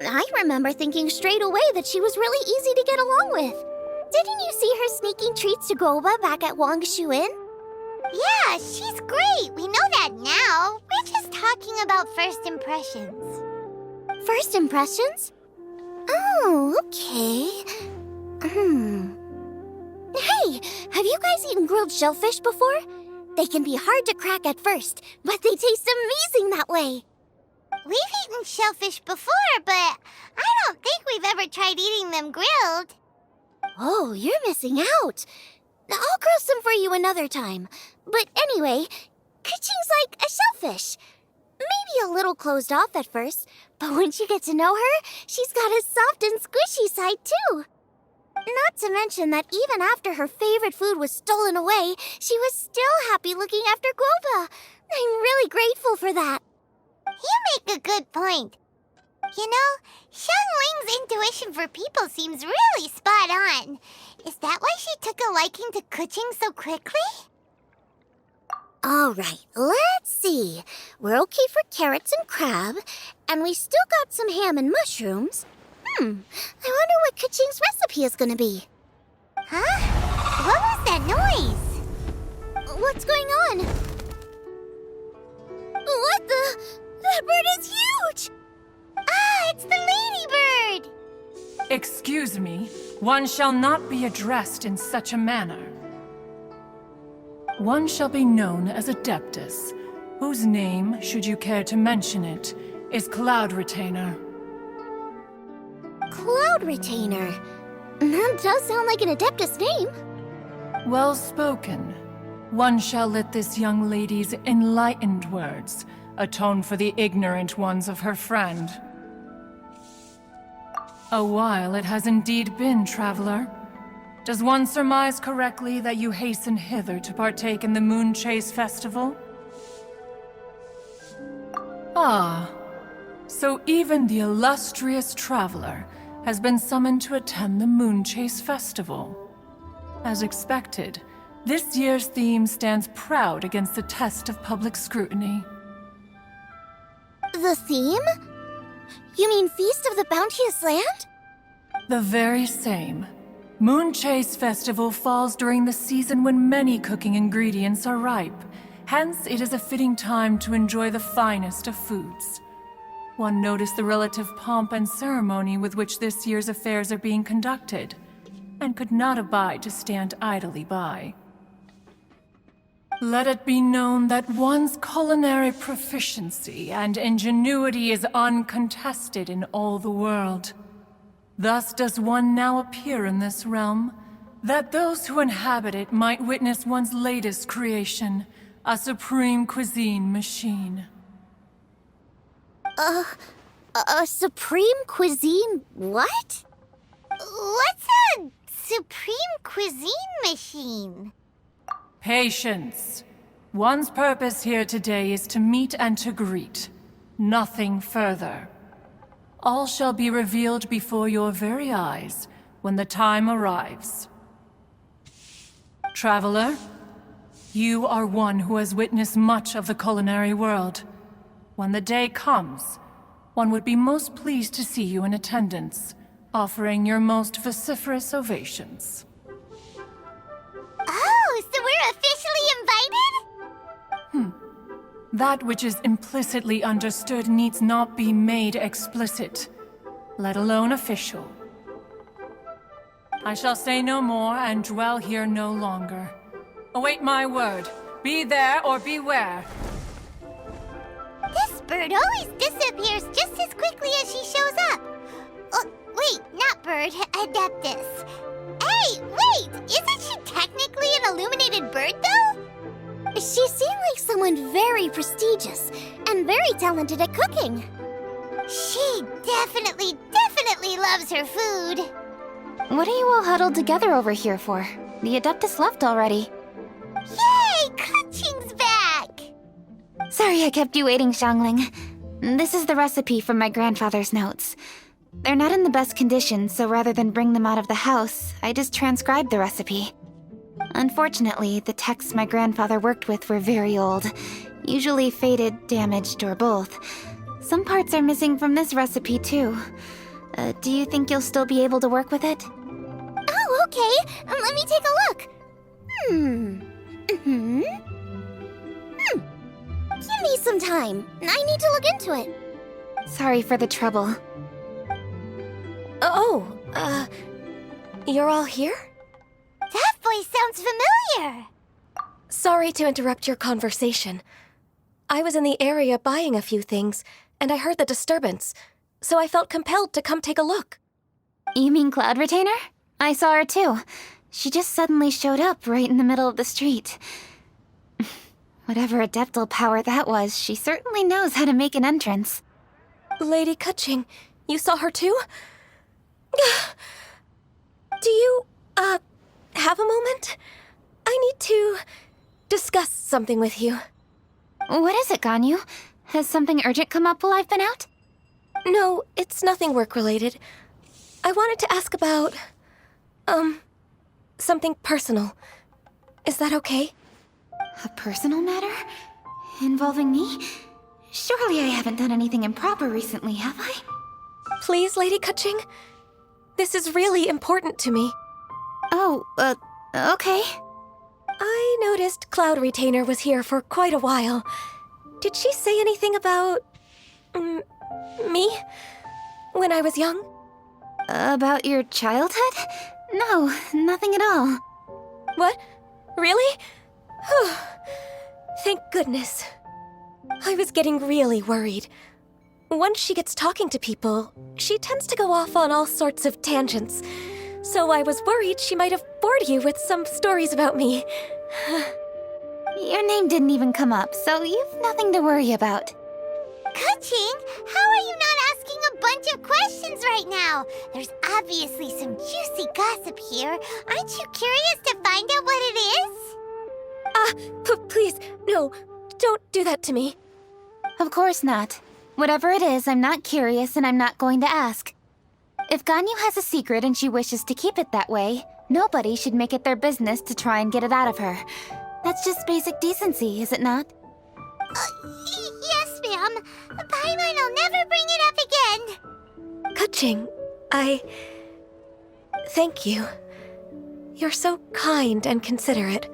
I remember thinking straight away that she was really easy to get along with. Didn't you see her sneaking treats to Goba back at Longshu Inn? Yeah, she's great. We know that now. We're just talking about first impressions. First impressions? Oh, okay. Hey, have you guys eaten grilled shellfish before? They can be hard to crack at first, but they taste amazing that way. We've eaten shellfish before, but I don't think we've ever tried eating them grilled. Oh, you're missing out. I'll grill some for you another time. But anyway, Kuching's like a shellfish. Maybe a little closed off at first, but once you get to know her, she's got a soft and squishy side too. Not to mention that even after her favorite food was stolen away, she was still happy looking after Guoba. I'm really grateful for that. You make a good point. You know, Xiangling's intuition for people seems really spot on. Is that why she took a liking to Kuching so quickly? All right, let's see. We're okay for carrots and crab, and we still got some ham and mushrooms. I wonder what Kuching's recipe is gonna be. Huh? What was that noise? What's going on? What the? That bird is huge! Ah, it's the ladybird! Excuse me, one shall not be addressed in such a manner. One shall be known as Adeptus, whose name, should you care to mention it, is Cloud Retainer. Cloud Retainer? That does sound like an Adeptus name. Well spoken. One shall let this young lady's enlightened words atone for the ignorant ones of her friend. A while it has indeed been, traveler. Does one surmise correctly that you hasten hither to partake in the Moon Chase Festival? Ah, so even the illustrious traveler has been summoned to attend the Moon Chase Festival. As expected, this year's theme stands proud against the test of public scrutiny. The theme? You mean Feast of the Bounteous Land? The very same. Moon Chase Festival falls during the season when many cooking ingredients are ripe. Hence, it is a fitting time to enjoy the finest of foods. One noticed the relative pomp and ceremony with which this year's affairs are being conducted. and could not abide to stand idly by. Let it be known that one's culinary proficiency and ingenuity is uncontested in all the world. Thus does one now appear in this realm, that those who inhabit it might witness one's latest creation, a supreme cuisine machine. A supreme cuisine what? What's a supreme cuisine machine? Patience. One's purpose here today is to meet and to greet. Nothing further. All shall be revealed before your very eyes when the time arrives. Traveler, you are one who has witnessed much of the culinary world. When the day comes, one would be most pleased to see you in attendance, offering your most vociferous ovations. Oh, so we're officially invited? That which is implicitly understood needs not be made explicit, let alone official. I shall say no more and dwell here no longer. Await my word. Be there or beware. This bird always disappears just as quickly as she shows up. Oh, wait, not bird, Adeptus. Hey, wait! Isn't she technically an illuminated bird, though? She seemed like someone very prestigious and very talented at cooking. She definitely loves her food. What are you all huddled together over here for? The Adeptus left already. Yay! Kaching's back! Sorry I kept you waiting, Xiangling. This is the recipe from my grandfather's notes. They're not in the best condition, so rather than bring them out of the house, I just transcribed the recipe. Unfortunately, the texts my grandfather worked with were very old, usually faded, damaged, or both. Some parts are missing from this recipe, too. Do you think you'll still be able to work with it? Oh, okay. Let me take a look. Give me some time. I need to look into it. Sorry for the trouble. You're all here? That voice sounds familiar. Sorry to interrupt your conversation. I was in the area buying a few things, and I heard the disturbance, so I felt compelled to come take a look. You mean Cloud Retainer? I saw her too. She just suddenly showed up right in the middle of the street. Whatever adeptal power that was, she certainly knows how to make an entrance. Lady Kaching, you saw her too? Do you, have a moment? I need to discuss something with you. What is it, Ganyu? Has something urgent come up while I've been out? No, it's nothing work-related. I wanted to ask about, something personal. Is that okay? A personal matter? Involving me? Surely I haven't done anything improper recently, have I? Please, Lady Kaching. This is really important to me. Oh, okay. I noticed Cloud Retainer was here for quite a while. Did she say anything about... me? When I was young? About your childhood? No, nothing at all. What? Really? Thank goodness. I was getting really worried. Once she gets talking to people, she tends to go off on all sorts of tangents. So I was worried she might have bored you with some stories about me. Your name didn't even come up, so you've nothing to worry about. Kaching, how are you not asking a bunch of questions right now? There's obviously some juicy gossip here. Aren't you curious to find out what it is? Please, no, don't do that to me. Of course not. Whatever it is, I'm not curious and I'm not going to ask. If Ganyu has a secret and she wishes to keep it that way, nobody should make it their business to try and get it out of her. That's just basic decency, is it not? Yes, ma'am. Paimon will never bring it up again. Kaching, thank you. You're so kind and considerate.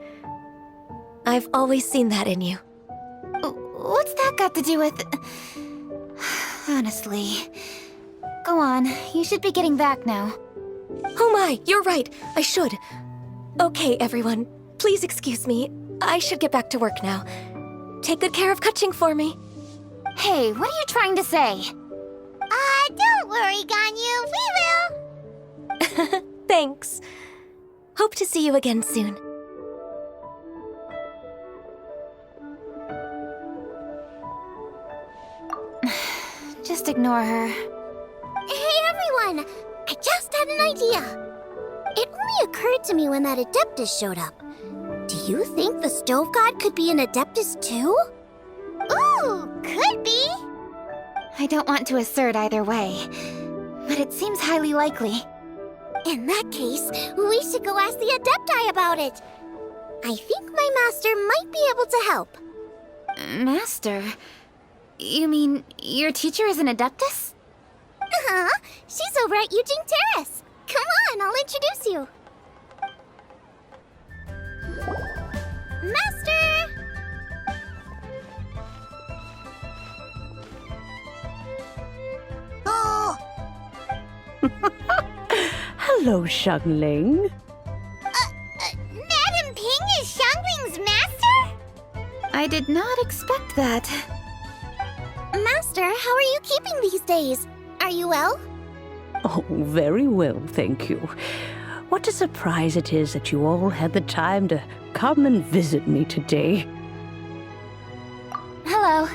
I've always seen that in you. What's that got to do with... Honestly. Go on, you should be getting back now. Oh my, you're right. I should. Okay, everyone. Please excuse me. I should get back to work now. Take good care of Kaching for me. Hey, what are you trying to say? Don't worry, Ganyu. We will. Thanks. Hope to see you again soon. Just ignore her. Hey, everyone! I just had an idea. It only occurred to me when that Adeptus showed up. Do you think the Stove God could be an Adeptus too? Ooh, could be. I don't want to assert either way, but it seems highly likely. In that case, we should go ask the Adepti about it. I think my master might be able to help. Master? You mean your teacher is an Adeptus? Uh-huh. She's over at Yujing Terrace. Come on, I'll introduce you. Master! Oh! Hello, Xiangling. Madam Ping is Xiangling's master? I did not expect that. Master, how are you keeping these days? Are you well? Oh, very well, thank you. What a surprise it is that you all had the time to come and visit me today. Hello.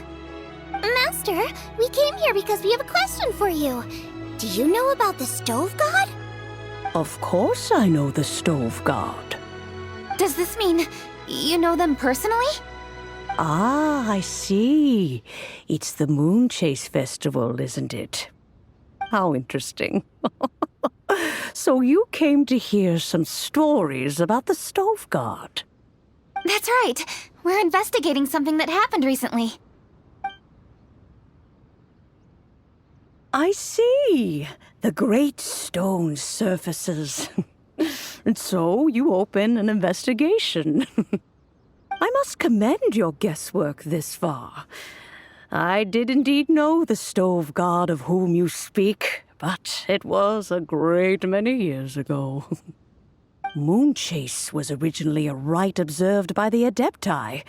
Master, we came here because we have a question for you. Do you know about the Stove God? Of course I know the Stove God. Does this mean you know them personally? Ah, I see. It's the Moon Chase Festival, isn't it? How interesting. So you came to hear some stories about the Stove God. That's right. We're investigating something that happened recently. I see. The great stone surfaces. And so you open an investigation. I must commend your guesswork this far. I did indeed know the Stove God of whom you speak, but it was a great many years ago. Moon Chase was originally a rite observed by the Adepti,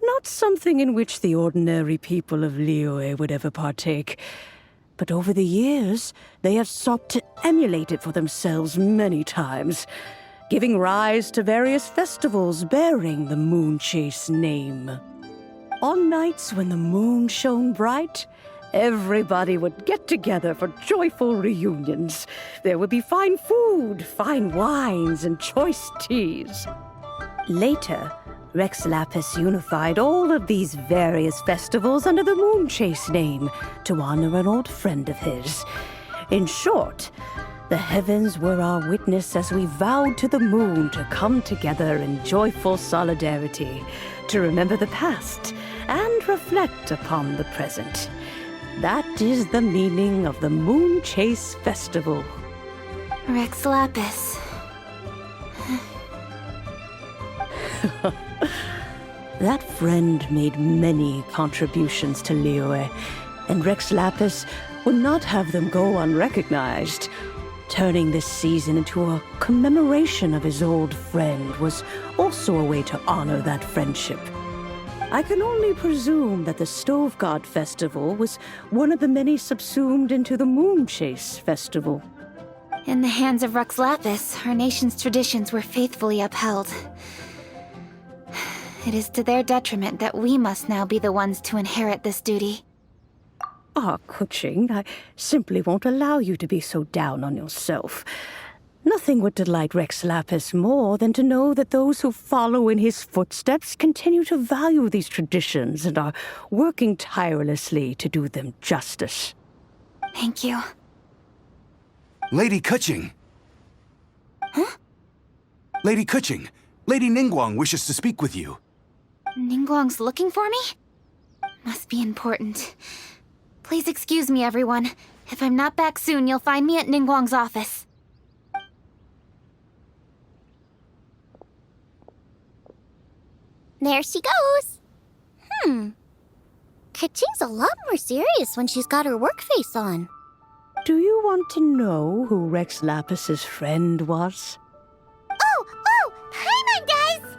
not something in which the ordinary people of Liyue would ever partake. But over the years, they have sought to emulate it for themselves many times, giving rise to various festivals bearing the Moon Chase name. On nights when the moon shone bright, everybody would get together for joyful reunions. There would be fine food, fine wines, and choice teas. Later, Rex Lapis unified all of these various festivals under the Moon Chase name to honor an old friend of his. In short, the heavens were our witness as we vowed to the moon to come together in joyful solidarity, to remember the past and reflect upon the present. That is the meaning of the Moon Chase Festival. Rex Lapis. That friend made many contributions to Liyue, and Rex Lapis would not have them go unrecognized. Turning this season into a commemoration of his old friend was also a way to honor that friendship. I can only presume that the Stove God Festival was one of the many subsumed into the Moon Chase Festival. In the hands of Rex Lapis, our nation's traditions were faithfully upheld. It is to their detriment that we must now be the ones to inherit this duty. Ah, Kuching, I simply won't allow you to be so down on yourself. Nothing would delight Rex Lapis more than to know that those who follow in his footsteps continue to value these traditions and are working tirelessly to do them justice. Thank you. Lady Kuching! Huh? Lady Kuching, Lady Ningguang wishes to speak with you. Ningguang's looking for me? Must be important. Please excuse me, everyone. If I'm not back soon, you'll find me at Ningguang's office. There she goes. Kaching's a lot more serious when she's got her work face on. Do you want to know who Rex Lapis's friend was? Oh, Paimon does!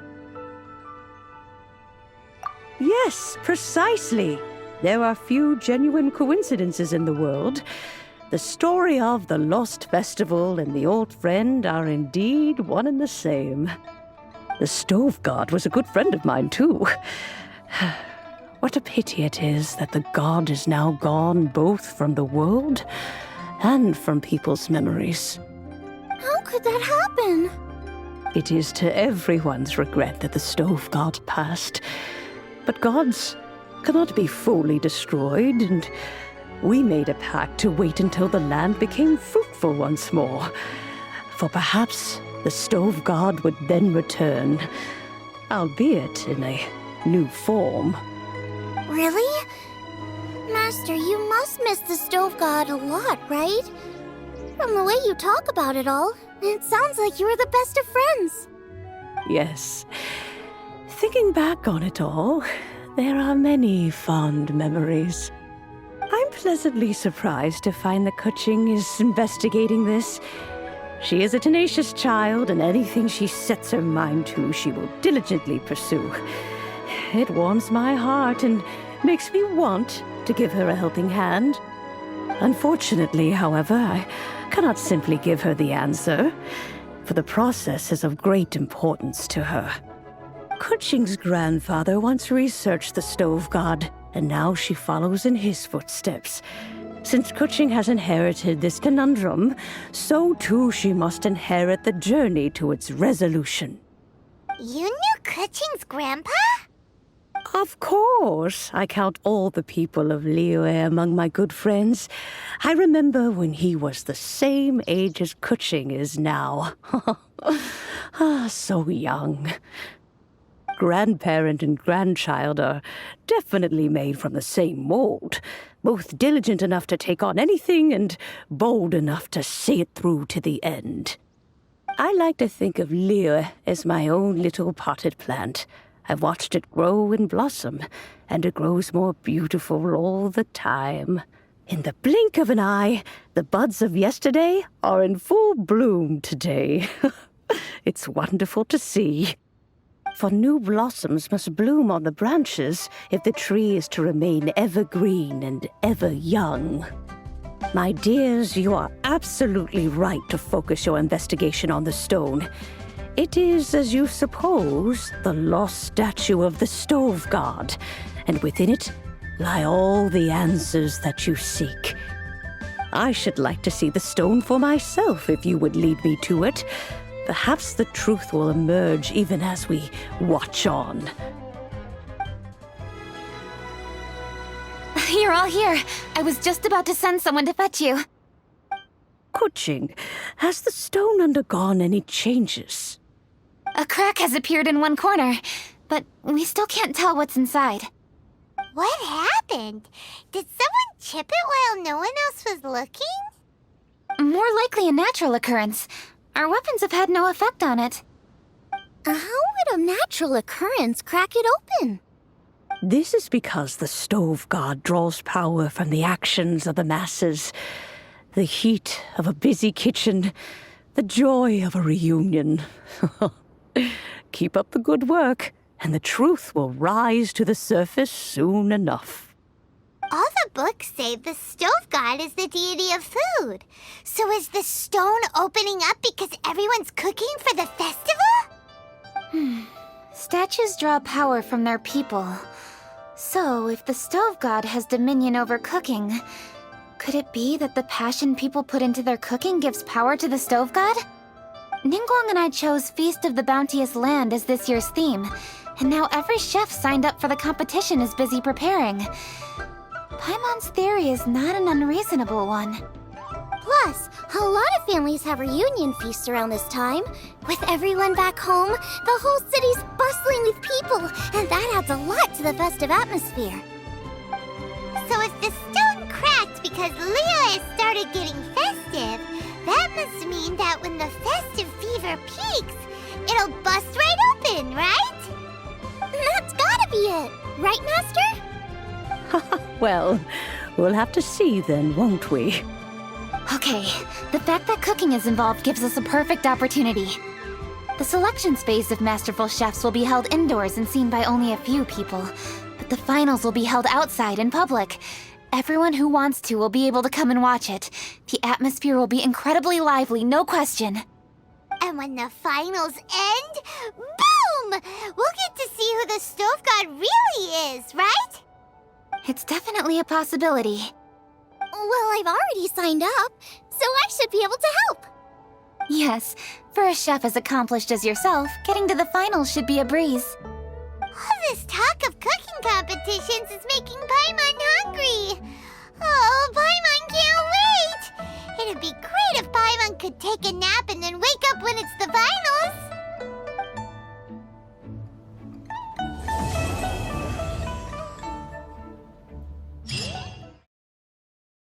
Yes, precisely. There are few genuine coincidences in the world. The story of the Lost Festival and the old friend are indeed one and the same. The Stove God was a good friend of mine, too. What a pity it is that the god is now gone both from the world and from people's memories. How could that happen? It is to everyone's regret that the Stove God passed. But gods cannot be fully destroyed, and we made a pact to wait until the land became fruitful once more. For perhaps the Stove God would then return, albeit in a new form. Really? Master, you must miss the Stove God a lot, right? From the way you talk about it all, it sounds like you were the best of friends. Yes. Thinking back on it all, there are many fond memories. I'm pleasantly surprised to find that Kuching is investigating this. She is a tenacious child, and anything she sets her mind to, she will diligently pursue. It warms my heart and makes me want to give her a helping hand. Unfortunately, however, I cannot simply give her the answer, for the process is of great importance to her. Kuching's grandfather once researched the Stove God, and now she follows in his footsteps. Since Kuching has inherited this conundrum, so too she must inherit the journey to its resolution. You knew Kuching's grandpa? Of course. I count all the people of Liyue among my good friends. I remember when he was the same age as Kuching is now. So young. Grandparent and grandchild are definitely made from the same mold, both diligent enough to take on anything and bold enough to see it through to the end. I like to think of Liyue as my own little potted plant. I've watched it grow and blossom, and it grows more beautiful all the time. In the blink of an eye, the buds of yesterday are in full bloom today. It's wonderful to see. For new blossoms must bloom on the branches if the tree is to remain evergreen and ever young. My dears, you are absolutely right to focus your investigation on the stone. It is, as you suppose, the lost statue of the Stove God, and within it lie all the answers that you seek. I should like to see the stone for myself if you would lead me to it. Perhaps the truth will emerge even as we watch on. You're all here. I was just about to send someone to fetch you. Kuching, has the stone undergone any changes? A crack has appeared in one corner, but we still can't tell what's inside. What happened? Did someone chip it while no one else was looking? More likely a natural occurrence. Our weapons have had no effect on it. How would a natural occurrence crack it open? This is because the Stove God draws power from the actions of the masses. The heat of a busy kitchen, the joy of a reunion. Keep up the good work, and the truth will rise to the surface soon enough. All the books say the Stove God is the deity of food. So is the stone opening up because everyone's cooking for the festival? Statues draw power from their people. So, if the Stove God has dominion over cooking, could it be that the passion people put into their cooking gives power to the Stove God? Ningguang and I chose Feast of the Bounteous Land as this year's theme, and now every chef signed up for the competition is busy preparing. Paimon's theory is not an unreasonable one. Plus, a lot of families have reunion feasts around this time. With everyone back home, the whole city's bustling with people, and that adds a lot to the festive atmosphere. So if the stone cracked because Liyue has started getting festive, that must mean that when the festive fever peaks, it'll bust right open, right? That's gotta be it, right, Master? Well, we'll have to see then, won't we? Okay, the fact that cooking is involved gives us a perfect opportunity. The selections phase of Masterful Chefs will be held indoors and seen by only a few people, but the finals will be held outside in public. Everyone who wants to will be able to come and watch it. The atmosphere will be incredibly lively, no question. And when the finals end, boom! We'll get to see who the Stove God really is, right? It's definitely a possibility. Well, I've already signed up, so I should be able to help. Yes, for a chef as accomplished as yourself, getting to the finals should be a breeze. All this talk of cooking competitions is making Paimon hungry. Oh, Paimon can't wait! It'd be great if Paimon could take a nap and then wake up when it's the finals.